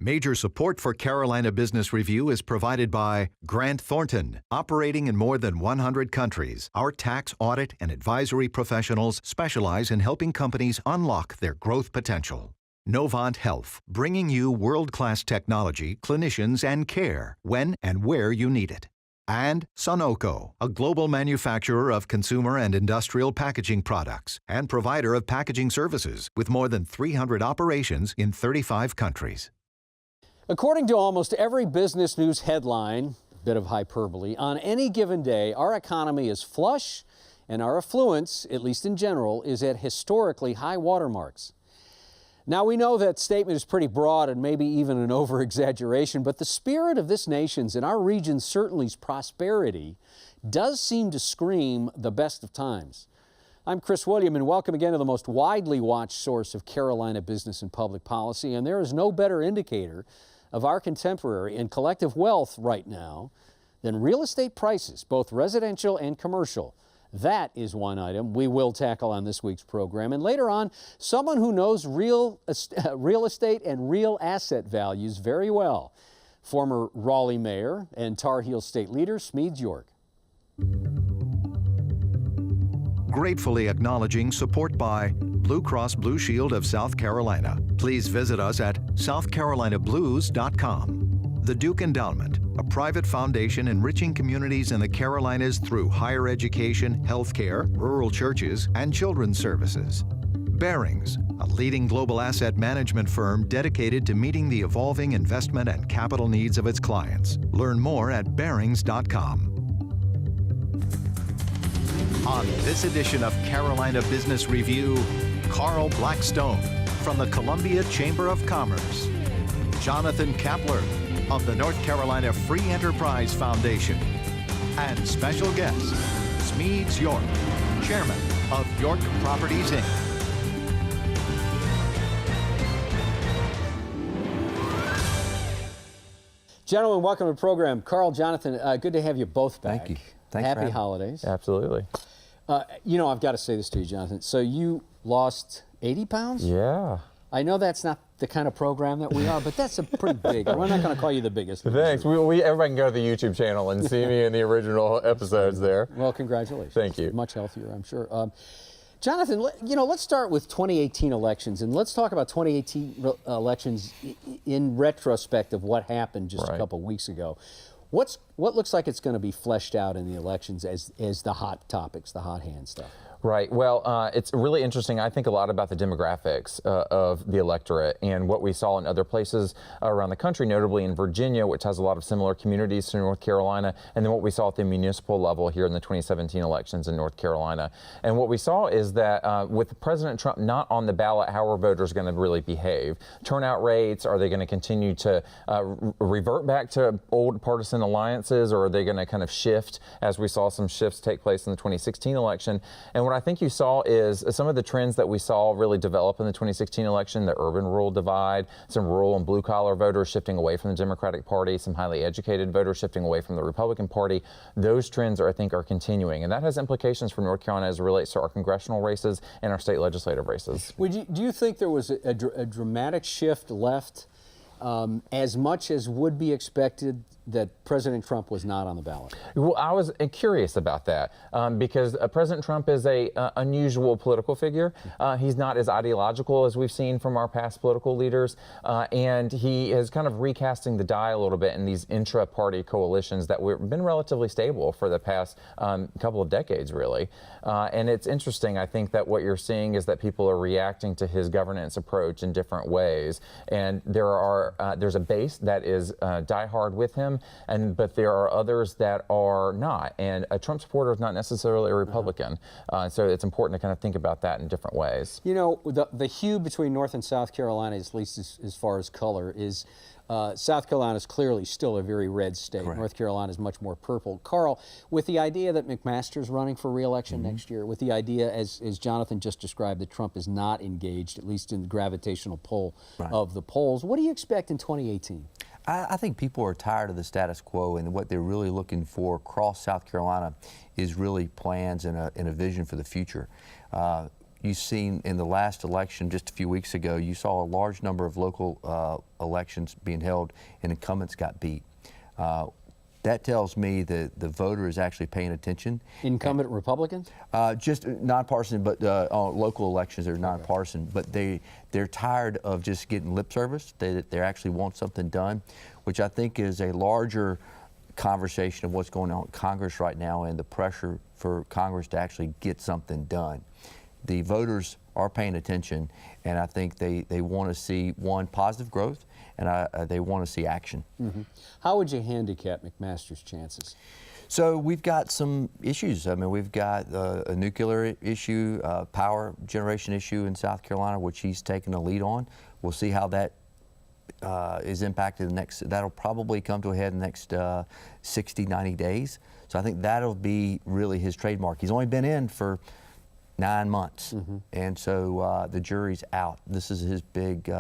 Major support for Carolina Business Review is provided by Grant Thornton. Operating in more than 100 countries, our tax, audit, and advisory professionals specialize in helping companies unlock their growth potential. Novant Health, bringing you world-class technology, clinicians, and care when and where you need it. And Sunoco, a global manufacturer of consumer and industrial packaging products and provider of packaging services with more than 300 operations in 35 countries. According to almost every business news headline, a bit of hyperbole, on any given day, our economy is flush and our affluence, at least in general, is at historically high watermarks. Now, we know that statement is pretty broad and maybe even an over-exaggeration, but the spirit of this nation's and our region's certainly's prosperity does seem to scream the best of times. I'm Chris William, and welcome again to the most widely watched source of Carolina business and public policy, and there is no better indicator of our contemporary and collective wealth right now than real estate prices, both residential and commercial. That is one item we will tackle on this week's program. And later on, someone who knows real estate and real asset values very well. Former Raleigh mayor and Tar Heel state leader, Smedes York. Gratefully acknowledging support by Blue Cross Blue Shield of South Carolina. Please visit us at southcarolinablues.com. The Duke Endowment, a private foundation enriching communities in the Carolinas through higher education, healthcare, rural churches, and children's services. BARINGS, a leading global asset management firm dedicated to meeting the evolving investment and capital needs of its clients. Learn more at barings.com. On this edition of Carolina Business Review, Carl Blackstone from the Columbia Chamber of Commerce, Jonathan Kappler of the North Carolina Free Enterprise Foundation, and special guest, Smedes York, chairman of York Properties, Inc. Gentlemen, welcome to the program. Carl, Jonathan, good to have you both back. Thank you. Thanks. Happy holidays. Absolutely. You know, I've got to say this to you, Jonathan. So you lost 80 pounds? Yeah. I know that's not the kind of program that we are, but that's a pretty big. We're not going to call you the biggest. Thanks. Everybody can go to the YouTube channel and see me in the original episodes there. Well, congratulations. Thank you. Much healthier, I'm sure. Jonathan, let's start with 2018 elections, and let's talk about 2018 elections in retrospect of what happened just a couple weeks ago. What looks like it's going to be fleshed out in the elections as the hot topics, the hot hand stuff? Right. Well, it's really interesting. I think a lot about the demographics of the electorate and what we saw in other places around the country, notably in Virginia, which has a lot of similar communities to North Carolina, and then what we saw at the municipal level here in the 2017 elections in North Carolina. And what we saw is that with President Trump not on the ballot, how are voters going to really behave? Turnout rates, are they going to continue to revert back to old partisan alliances, or are they going to kind of shift, as we saw some shifts take place in the 2016 election? And what I think you saw is some of the trends that we saw really develop in the 2016 election, the urban-rural divide, some rural and blue-collar voters shifting away from the Democratic Party, some highly educated voters shifting away from the Republican Party. Those trends, I think, are continuing, and that has implications for North Carolina as it relates to our congressional races and our state legislative races. Do you think there was a dramatic shift left, as much as would be expected, that President Trump was not on the ballot? Well, I was curious about that because President Trump is a unusual political figure. He's not as ideological as we've seen from our past political leaders, and he is kind of recasting the die a little bit in these intra-party coalitions that have been relatively stable for the past couple of decades, really. And it's interesting, I think, that what you're seeing is that people are reacting to his governance approach in different ways, and there's a base that is diehard with him, but there are others that are not. And a Trump supporter is not necessarily a Republican. So it's important to kind of think about that in different ways. You know, the hue between North and South Carolina, at least as far as color, is South Carolina is clearly still a very red state. Correct. North Carolina is much more purple. Carl, with the idea that McMaster's running for re-election next year, with the idea, as Jonathan just described, that Trump is not engaged, at least in the gravitational pull of the polls, what do you expect in 2018? I think people are tired of the status quo, and what they're really looking for across South Carolina is really plans and a vision for the future. you've seen in the last election just a few weeks ago, you saw a large number of local elections being held and incumbents got beat. That tells me that the voter is actually paying attention. Incumbent Republicans? Just nonpartisan, but on local elections they're nonpartisan. But they're tired of just getting lip service. They actually want something done, which I think is a larger conversation of what's going on in Congress right now and the pressure for Congress to actually get something done. The voters are paying attention, and I think they want to see, one, positive growth, and they want to see action. Mm-hmm. How would you handicap McMaster's chances? So we've got some issues. I mean, we've got a nuclear issue, power generation issue in South Carolina, which he's taken a lead on. We'll see how that is impacted that'll probably come to a head in the next 60, 90 days. So I think that'll be really his trademark. He's only been in for 9 months, and so the jury's out. This is his big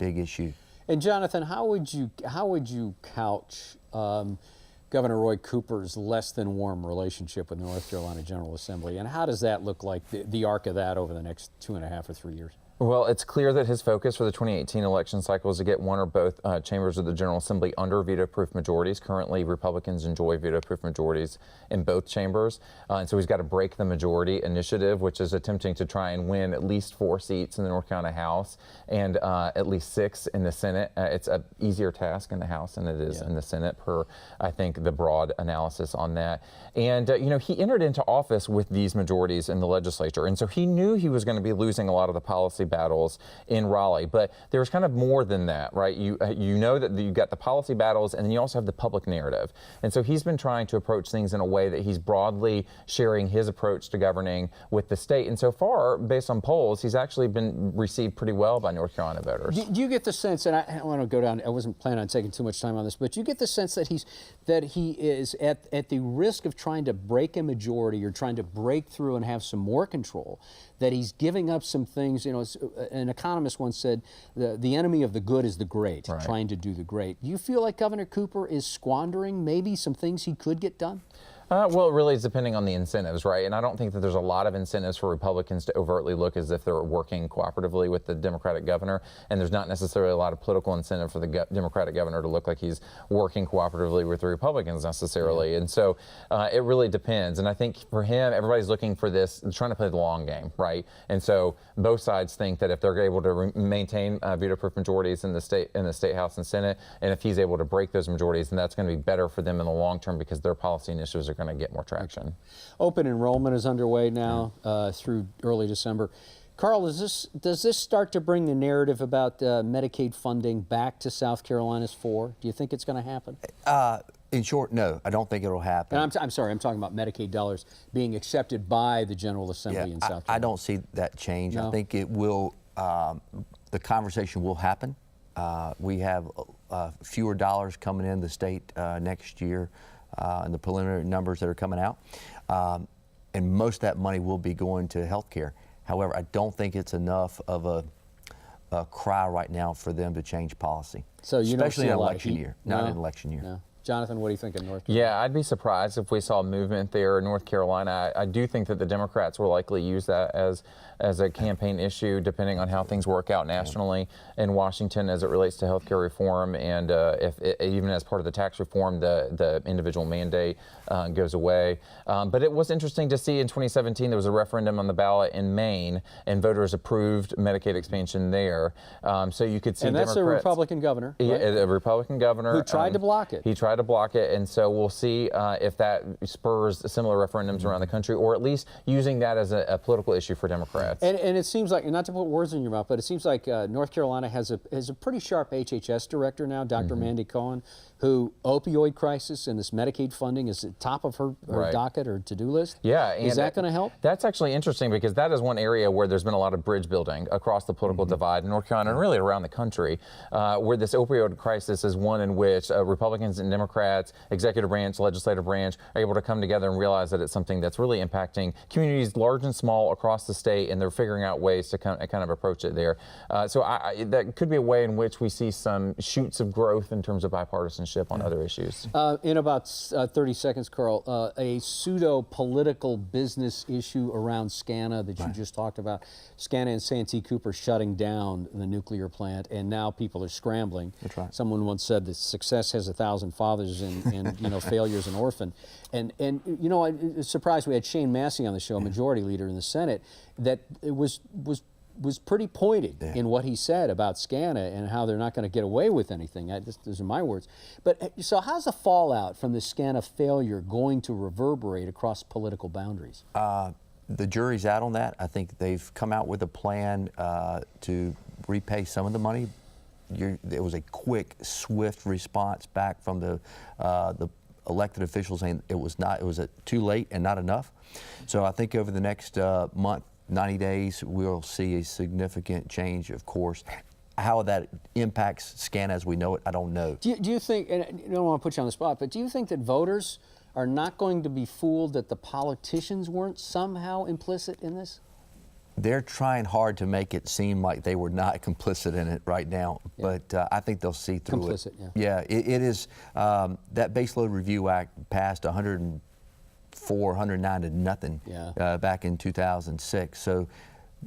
issue. And Jonathan, how would you couch Governor Roy Cooper's less than warm relationship with the North Carolina General Assembly, and how does that look like the arc of that over the next 2.5 or 3 years? Well, it's clear that his focus for the 2018 election cycle is to get one or both chambers of the General Assembly under veto-proof majorities. Currently, Republicans enjoy veto-proof majorities in both chambers, and so he's got to break the majority initiative, which is attempting to try and win at least 4 seats in the North Carolina House and at least 6 in the Senate. It's an easier task in the House than it is in the Senate, per, I think, the broad analysis on that. And, you know, he entered into office with these majorities in the legislature, and so he knew he was going to be losing a lot of the policy battles in Raleigh, but there's kind of more than that, right? You know that you've got the policy battles, and then you also have the public narrative. And so he's been trying to approach things in a way that he's broadly sharing his approach to governing with the state. And so far, based on polls, he's actually been received pretty well by North Carolina voters. Do you get the sense, and I don't want to go down, I wasn't planning on taking too much time on this, but you get the sense that he is at the risk of trying to break a majority or trying to break through and have some more control, that he's giving up some things. You know, an economist once said, the enemy of the good is the great, trying to do the great. Do you feel like Governor Cooper is squandering maybe some things he could get done? Well, it really is depending on the incentives, right? And I don't think that there's a lot of incentives for Republicans to overtly look as if they're working cooperatively with the Democratic governor. And there's not necessarily a lot of political incentive for the Democratic governor to look like he's working cooperatively with the Republicans necessarily. And so it really depends. And I think for him, everybody's looking for this, trying to play the long game, right? And so both sides think that if they're able to maintain veto-proof majorities in the state House and Senate, and if he's able to break those majorities, then that's going to be better for them in the long term because their policy initiatives are going to get more traction. Open enrollment is underway now through early December. Carl, does this start to bring the narrative about Medicaid funding back to South Carolina's fore? Do you think it's going to happen? In short, no, I don't think it'll happen. And I'm sorry, I'm talking about Medicaid dollars being accepted by the General Assembly in South Carolina. I don't see that change. No? I think it will, the conversation will happen. We have fewer dollars coming in the state next year and the preliminary numbers that are coming out. And most of that money will be going to health care. However, I don't think it's enough of a cry right now for them to change policy. So you especially in don't see an a lot of election year, not an election year. No. Jonathan, what do you think of North Carolina? Yeah, I'd be surprised if we saw movement there in North Carolina. I do think that the Democrats will likely use that as a campaign issue, depending on how things work out nationally in Washington as it relates to health care reform, and even as part of the tax reform, the individual mandate goes away. But it was interesting to see in 2017 there was a referendum on the ballot in Maine, and voters approved Medicaid expansion there. So you could see and that's Democrats, a Republican governor, right? a Republican governor who tried to block it. He tried to block it, and so we'll see if that spurs similar referendums around the country, or at least using that as a political issue for Democrats. And it seems like, not to put words in your mouth, but it seems like North Carolina has a pretty sharp HHS director now, Dr. Mandy Cohen, who opioid crisis and this Medicaid funding is at the top of her docket or to-do list. Yeah. Is that going to help? That's actually interesting because that is one area where there's been a lot of bridge building across the political divide in North Carolina and really around the country, where this opioid crisis is one in which Republicans and Democrats, executive branch, legislative branch, are able to come together and realize that it's something that's really impacting communities large and small across the state, and they're figuring out ways to kind of approach it there. So that could be a way in which we see some shoots of growth in terms of bipartisanship on other issues. In about 30 seconds, Carl, a pseudo-political business issue around SCANA that you just talked about. SCANA and Santee Cooper shutting down the nuclear plant, and now people are scrambling. That's right. Someone once said that success has 1,000 fathers and failures an orphan. And I'm surprised we had Shane Massey on the show, Majority Leader in the Senate, that it was pretty pointed in what he said about SCANA and how they're not going to get away with anything. Those are my words. But so how's the fallout from the SCANA failure going to reverberate across political boundaries? The jury's out on that. I think they've come out with a plan to repay some of the money. There was a quick, swift response back from the elected officials saying it was too late and not enough. So I think over the next month, 90 days, we'll see a significant change, of course. How that impacts SCANA as we know it, I don't know. Do you think, and I don't want to put you on the spot, but do you think that voters are not going to be fooled that the politicians weren't somehow implicit in this? They're trying hard to make it seem like they were not complicit in it right now, but I think they'll see through it. Complicit, Yeah, it is. That Baseload Review Act passed 104, 109 to nothing back in 2006. So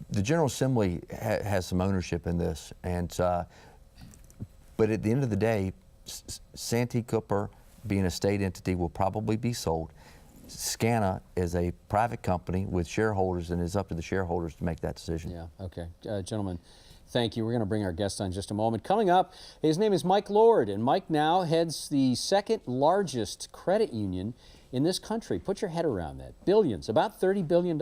the General Assembly has some ownership in this, and but at the end of the day, Santee Cooper, being a state entity, will probably be sold. SCANA is a private company with shareholders, and it's up to the shareholders to make that decision. Yeah, okay. Gentlemen, thank you. We're going to bring our guest on in just a moment. Coming up, his name is Mike Lord, and Mike now heads the second largest credit union in this country. Put your head around that. Billions, about $30 billion.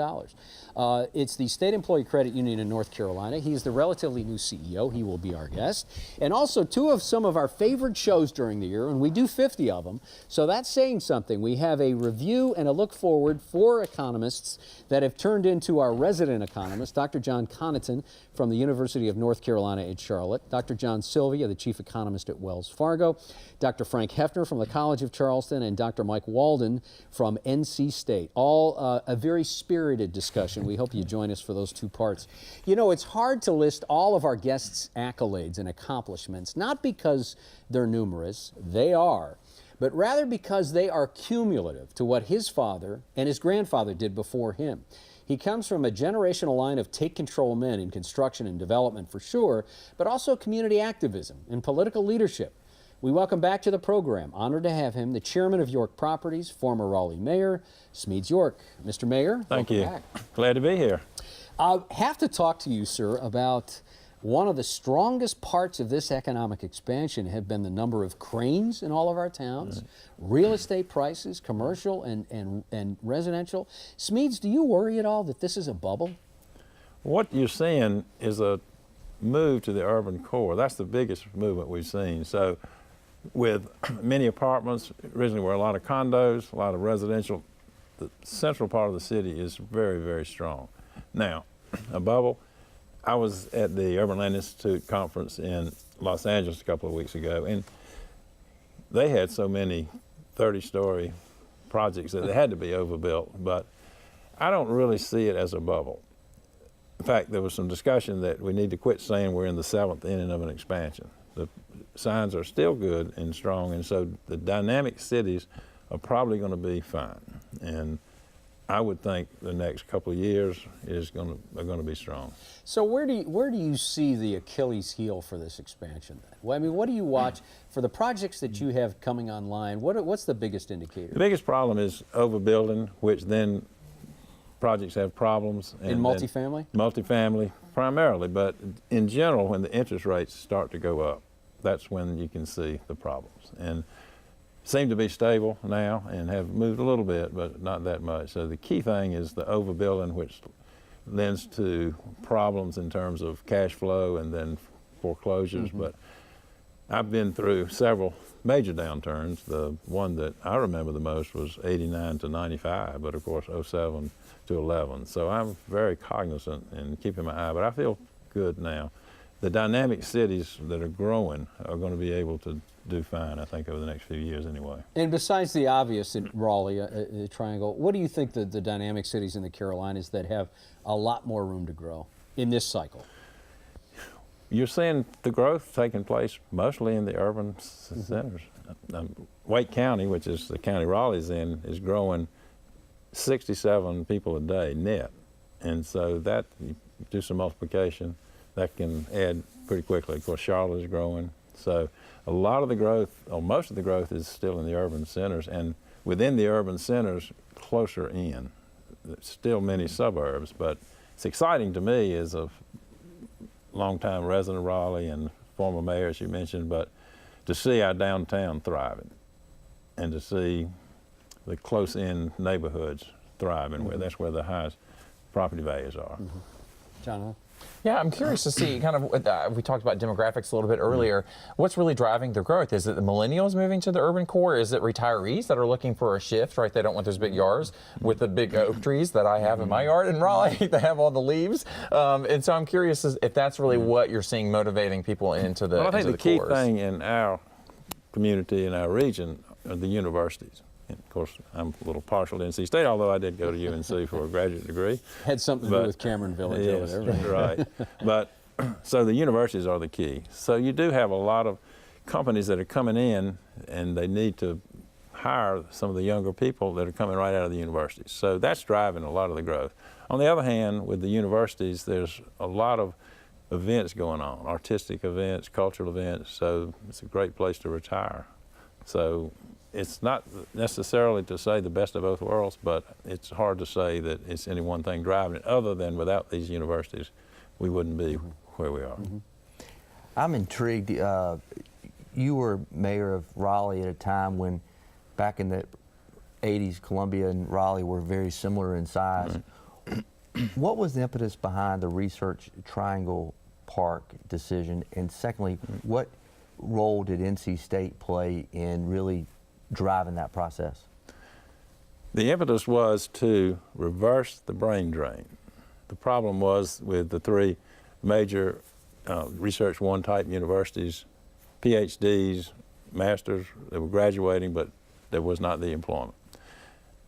It's the State Employee Credit Union in North Carolina. He's the relatively new CEO. He will be our guest. And also two of some of our favorite shows during the year, and we do 50 of them. So that's saying something. We have a review and a look forward for economists that have turned into our resident economist, Dr. John Connaughton from the University of North Carolina at Charlotte, Dr. John Sylvia, the chief economist at Wells Fargo, Dr. Frank Hefner from the College of Charleston, and Dr. Mike Walden from NC State. All a very spirited discussion. We hope you join us for those two parts. You know, it's hard to list all of our guests' accolades and accomplishments, not because they're numerous, they are, but rather because they are cumulative to what his father and his grandfather did before him. He comes from a generational line of take control men in construction and development for sure, but also community activism and political leadership. We welcome back to the program, honored to have him, the chairman of York Properties, former Raleigh mayor, Smedes York. Mr. Mayor, thank you. Back. Glad to be here. I have to talk to you, sir, about one of the strongest parts of this economic expansion have been the number of cranes in all of our towns, real estate prices, commercial and residential. Smedes, do you worry at all that this is a bubble? What you're seeing is a move to the urban core. That's the biggest movement we've seen. So with many apartments, originally were a lot of condos, a lot of residential, the central part of the city is very, very strong. Now, a bubble, I was at the Urban Land Institute conference in Los Angeles a couple of weeks ago, and they had so many 30-story projects that they had to be overbuilt, but I don't really see it as a bubble. In fact, there was some discussion that we need to quit saying we're in the 7th inning of an expansion. The signs are still good and strong, and so the dynamic cities are probably going to be fine. And I would think the next couple of years are going to be strong. So where do you see the Achilles heel for this expansion then? Well, I mean, what do you watch for the projects that you have coming online? What's the biggest indicator? The biggest problem is overbuilding, which then projects have problems. In multifamily? Multifamily primarily, but in general, when the interest rates start to go up, that's when you can see the problems. And seem to be stable now and have moved a little bit, but not that much. So the key thing is the overbuilding, which lends to problems in terms of cash flow and then foreclosures. But I've been through several major downturns. The one that I remember the most was 89 to 95, but of course 07 to 11. So I'm very cognizant and keeping my eye, but I feel good now. the dynamic cities that are growing are going to be able to do fine, I think, over the next few years anyway. And besides the obvious in Raleigh, the Triangle, what do you think the dynamic cities in the Carolinas that have a lot more room to grow in this cycle? You're seeing the growth taking place mostly in the urban centers. Wake County, which is the county Raleigh's in, is growing 67 people a day net. And so that, you do some multiplication, that can add pretty quickly. Of course, Charlotte is growing. So a lot of the growth, or most of the growth, is still in the urban centers. And within the urban centers, closer in. There's still many suburbs, but it's exciting to me as a longtime resident of Raleigh and former mayor, as you mentioned, but to see our downtown thriving and to see the close-in neighborhoods thriving, where that's where the highest property values are. Jonathan? Yeah, I'm curious to see kind of, we talked about demographics a little bit earlier. What's really driving the growth? Is it the millennials moving to the urban core? Is it retirees that are looking for a shift, right? They don't want those big yards with the big oak trees that I have in my yard in Raleigh that have all the leaves. And so I'm curious if that's really what you're seeing motivating people into the Well, I think the key cores. thing in our community, in our region, are the universities. And of course, I'm a little partial to NC State, although I did go to UNC for a graduate degree. Had something to do with Cameron Village over Yes, there. right. But so the universities are the key. So you do have a lot of companies that are coming in, and they need to hire some of the younger people that are coming right out of the universities. So that's driving a lot of the growth. On the other hand, with the universities, there's a lot of events going on, artistic events, cultural events, so it's a great place to retire. So it's not necessarily to say the best of both worlds, but it's hard to say that it's any one thing driving it, other than without these universities, we wouldn't be where we are. I'm intrigued. You were mayor of Raleigh at a time when, back in the 80s, Columbia and Raleigh were very similar in size. What was the impetus behind the Research Triangle Park decision? And secondly, what role did NC State play in really driving that process? The impetus was to reverse the brain drain. The problem was with the three major Research One type universities, PhDs, masters, they were graduating, but there was not the employment.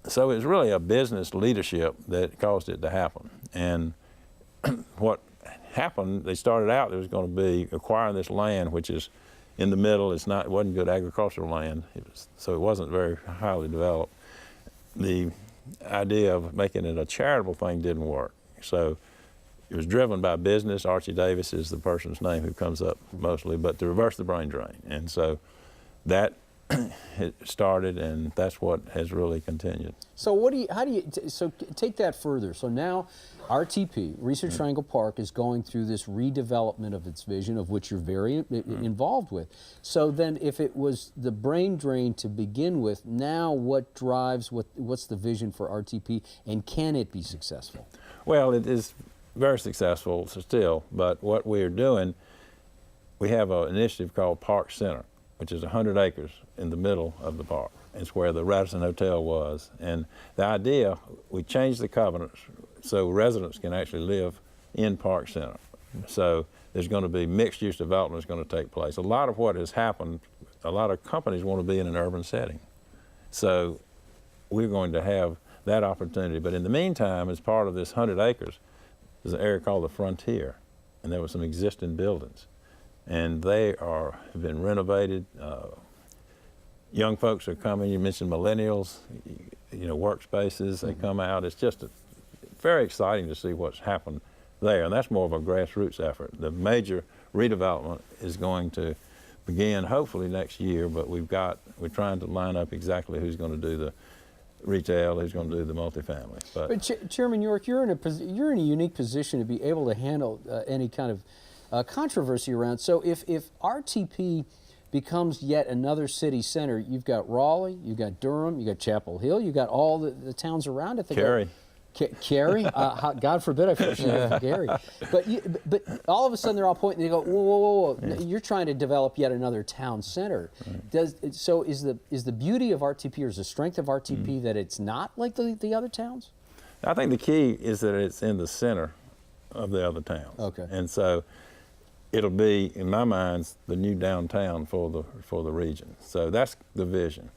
So it was really a business leadership that caused it to happen. And what happened, they started out, there was going to be acquiring this land, which is in the middle. It wasn't good agricultural land, so it wasn't very highly developed. The idea of making it a charitable thing didn't work. So it was driven by business. Archie Davis is the person's name who comes up mostly, but to reverse the brain drain. And so that it started, and that's what has really continued. So so take that further. So now RTP, Research Triangle Park, is going through this redevelopment of its vision, of which you're very involved with. So then if it was the brain drain to begin with, now what drives, what's the vision for RTP, and can it be successful? Well, it is very successful still, but what we're doing, we have an initiative called Park Center, which is 100 acres in the middle of the park. It's where the Radisson Hotel was. And the idea, we changed the covenants so residents can actually live in Park Center. So there's going to be mixed-use development is going to take place. A lot of what has happened, a lot of companies want to be in an urban setting. So we're going to have that opportunity. But in the meantime, as part of this 100 acres, there's an area called the Frontier, and there were some existing buildings. And they have been renovated. Young folks are coming. You mentioned millennials, workspaces, they come out. It's just very exciting to see what's happened there, and that's more of a grassroots effort. The major redevelopment is going to begin hopefully next year, but we're trying to line up exactly who's going to do the retail, who's going to do the multifamily. But Chairman York, you're in a unique position to be able to handle any kind of controversy around. So if RTP becomes yet another city center, you've got Raleigh, you've got Durham, you've got Chapel Hill, you've got all the towns around it. Cary. Cary? God forbid I forget Gary. But all of a sudden they're all pointing, they go, whoa. Yeah. You're trying to develop yet another town center. Right. So is the beauty of RTP, or is the strength of RTP that it's not like the other towns? I think the key is that it's in the center of the other towns. Okay. And so it'll be, in my mind, the new downtown for the region. So that's the vision.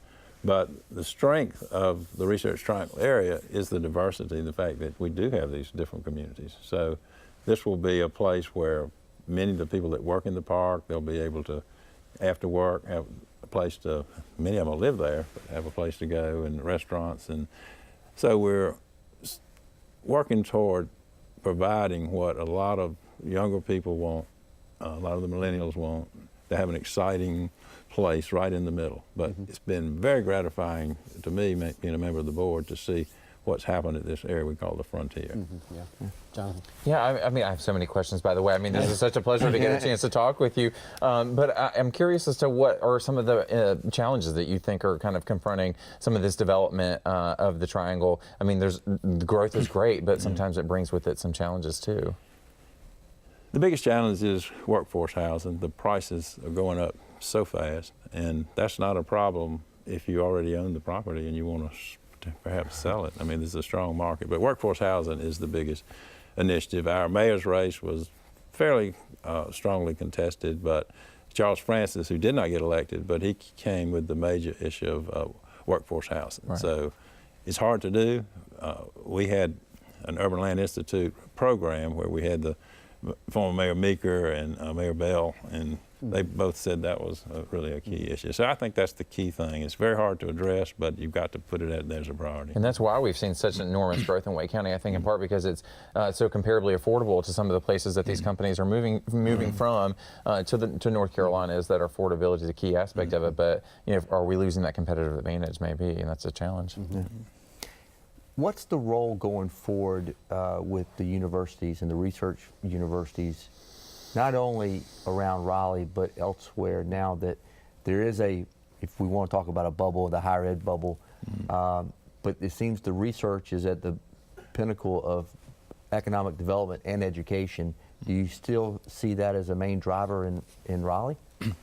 But the strength of the Research Triangle area is the diversity, the fact that we do have these different communities. So this will be a place where many of the people that work in the park, they'll be able to, after work, have a place to, many of them will live there, but have a place to go, and restaurants. And so we're working toward providing what a lot of younger people want, a lot of the millennials want, to have an exciting place right in the middle. But it's been very gratifying to me, being a member of the board, to see what's happened at this area we call the frontier. Yeah. Jonathan? Yeah, I mean, I have so many questions, by the way. I mean, this is such a pleasure to get a chance to talk with you. But I'm curious as to what are some of the challenges that you think are kind of confronting some of this development of the Triangle. I mean, the growth is great, but sometimes it brings with it some challenges too. The biggest challenge is workforce housing. The prices are going up so fast, and that's not a problem if you already own the property and you want to perhaps sell it. I mean, there's a strong market, but workforce housing is the biggest initiative. Our mayor's race was fairly strongly contested, but Charles Francis, who did not get elected, but he came with the major issue of workforce housing. Right. So it's hard to do. We had an Urban Land Institute program where we had the former Mayor Meeker and Mayor Bell, and they both said that was really a key issue. So I think that's the key thing. It's very hard to address, but you've got to put it out there as a priority. And that's why we've seen such enormous growth in Wake County, I think, in part because it's so comparably affordable to some of the places that these companies are moving from to North Carolina. Is that affordability is a key aspect of it, but you know, are we losing that competitive advantage? Maybe, and that's a challenge. What's the role going forward with the universities and the research universities, not only around Raleigh, but elsewhere, now that there is if we want to talk about a bubble, the higher ed bubble, but it seems the research is at the pinnacle of economic development and education. Do you still see that as a main driver in Raleigh?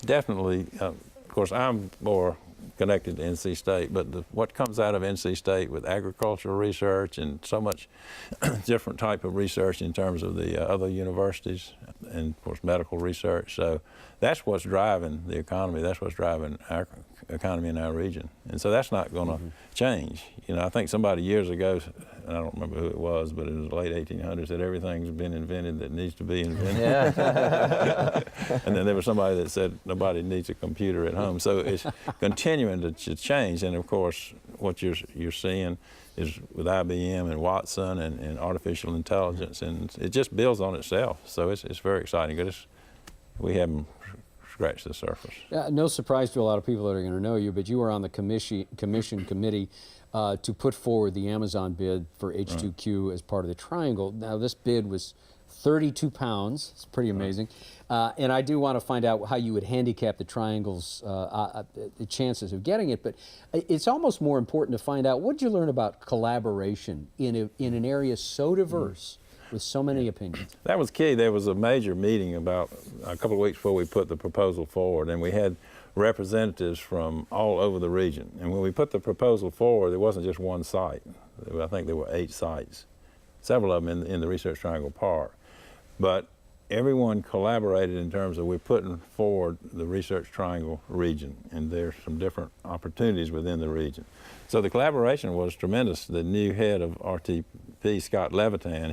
Definitely. Of course, I'm more connected to NC State, but what comes out of NC State with agricultural research and so much different type of research in terms of the other universities, and of course medical research. So that's what's driving the economy. That's what's driving our economy in our region. And so that's not going to change. You know, I think somebody years ago, and I don't remember who it was, but in the late 1800s, said everything's been invented that needs to be invented. Yeah. And then there was somebody that said nobody needs a computer at home. So it's continuing to change. And of course, what you're seeing is with IBM and Watson and artificial intelligence, and it just builds on itself. So it's very exciting. We haven't scratched the surface. No surprise to a lot of people that are going to know you, but you were on the commission committee to put forward the Amazon bid for H2Q as part of the Triangle. Now, this bid was 32 pounds. It's pretty amazing. And I do want to find out how you would handicap the Triangle's the chances of getting it. But it's almost more important to find out, what did you learn about collaboration in an area so diverse with so many opinions? That was key. There was a major meeting about a couple of weeks before we put the proposal forward, and we had representatives from all over the region. And when we put the proposal forward, there wasn't just one site. I think there were 8 sites, several of them in the Research Triangle Park. But everyone collaborated in terms of we're putting forward the Research Triangle region, and there's some different opportunities within the region. So the collaboration was tremendous. The new head of RTP, Scott Levitan,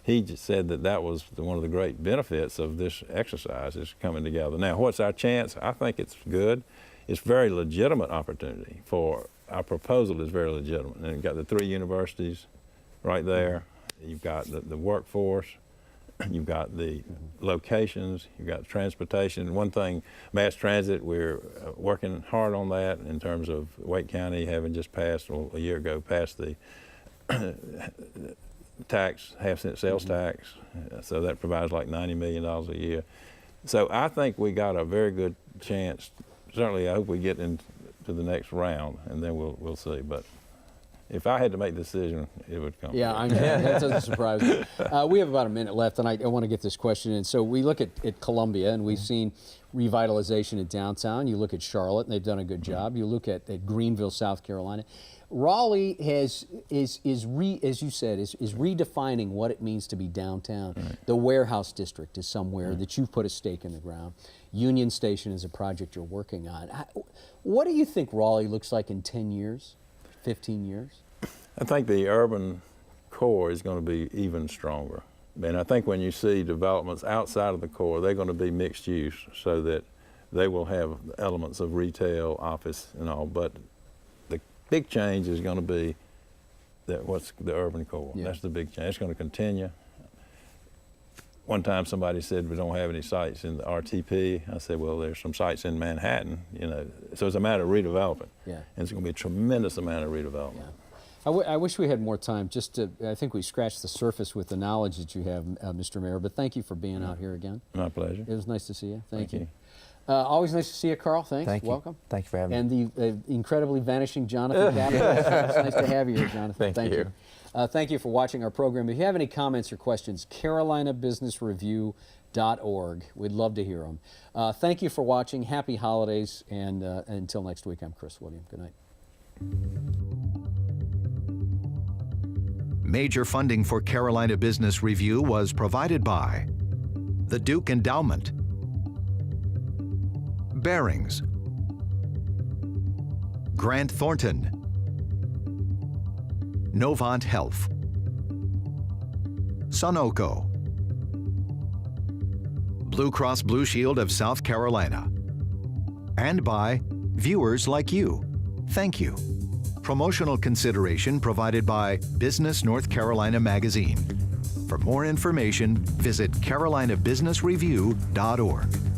he just said that was one of the great benefits of this exercise, is coming together. Now, what's our chance? I think it's good. It's very legitimate opportunity. For our proposal is very legitimate. And you've got the 3 universities right there. You've got the workforce. You've got the locations. You've got transportation. One thing, mass transit, we're working hard on that in terms of Wake County having just passed, a year ago, passed the tax, half-cent sales tax, so that provides like $90 million a year. So I think we got a very good chance. Certainly, I hope we get into the next round, and then we'll see. But if I had to make the decision, it would come. Yeah, I know. That doesn't surprise me. We have about a minute left, and I want to get this question in. So we look at Columbia, and we've seen revitalization in downtown. You look at Charlotte, and they've done a good job. You look at Greenville, South Carolina. Raleigh is redefining what it means to be downtown. Right. The warehouse district is somewhere that you've put a stake in the ground. Union Station is a project you're working on. What do you think Raleigh looks like in 10 years, 15 years? I think the urban core is going to be even stronger. And I think when you see developments outside of the core, they're going to be mixed use so that they will have elements of retail, office, and all. But the big change is going to be what's the urban core. Yeah. That's the big change. It's going to continue. One time somebody said we don't have any sites in the RTP. I said, well, there's some sites in Manhattan, you know. So it's a matter of redevelopment. Yeah. And it's going to be a tremendous amount of redevelopment. Yeah. I wish we had more time. I think we scratched the surface with the knowledge that you have, Mr. Mayor, but thank you for being out here again. My pleasure. It was nice to see you. Thank you. Always nice to see you, Carl. Thanks. Thank you. Welcome. Thank you for having me. And the incredibly vanishing Jonathan Kappler. It's nice to have you here, Jonathan. Thank you. Thank you for watching our program. If you have any comments or questions, carolinabusinessreview.org. We'd love to hear them. Thank you for watching. Happy holidays, and until next week, I'm Chris William. Good night. Major funding for Carolina Business Review was provided by the Duke Endowment, BARINGS, Grant Thornton, Novant Health, Sunoco, Blue Cross Blue Shield of South Carolina, and by viewers like you. Thank you. Promotional consideration provided by Business North Carolina Magazine. For more information, visit carolinabusinessreview.org.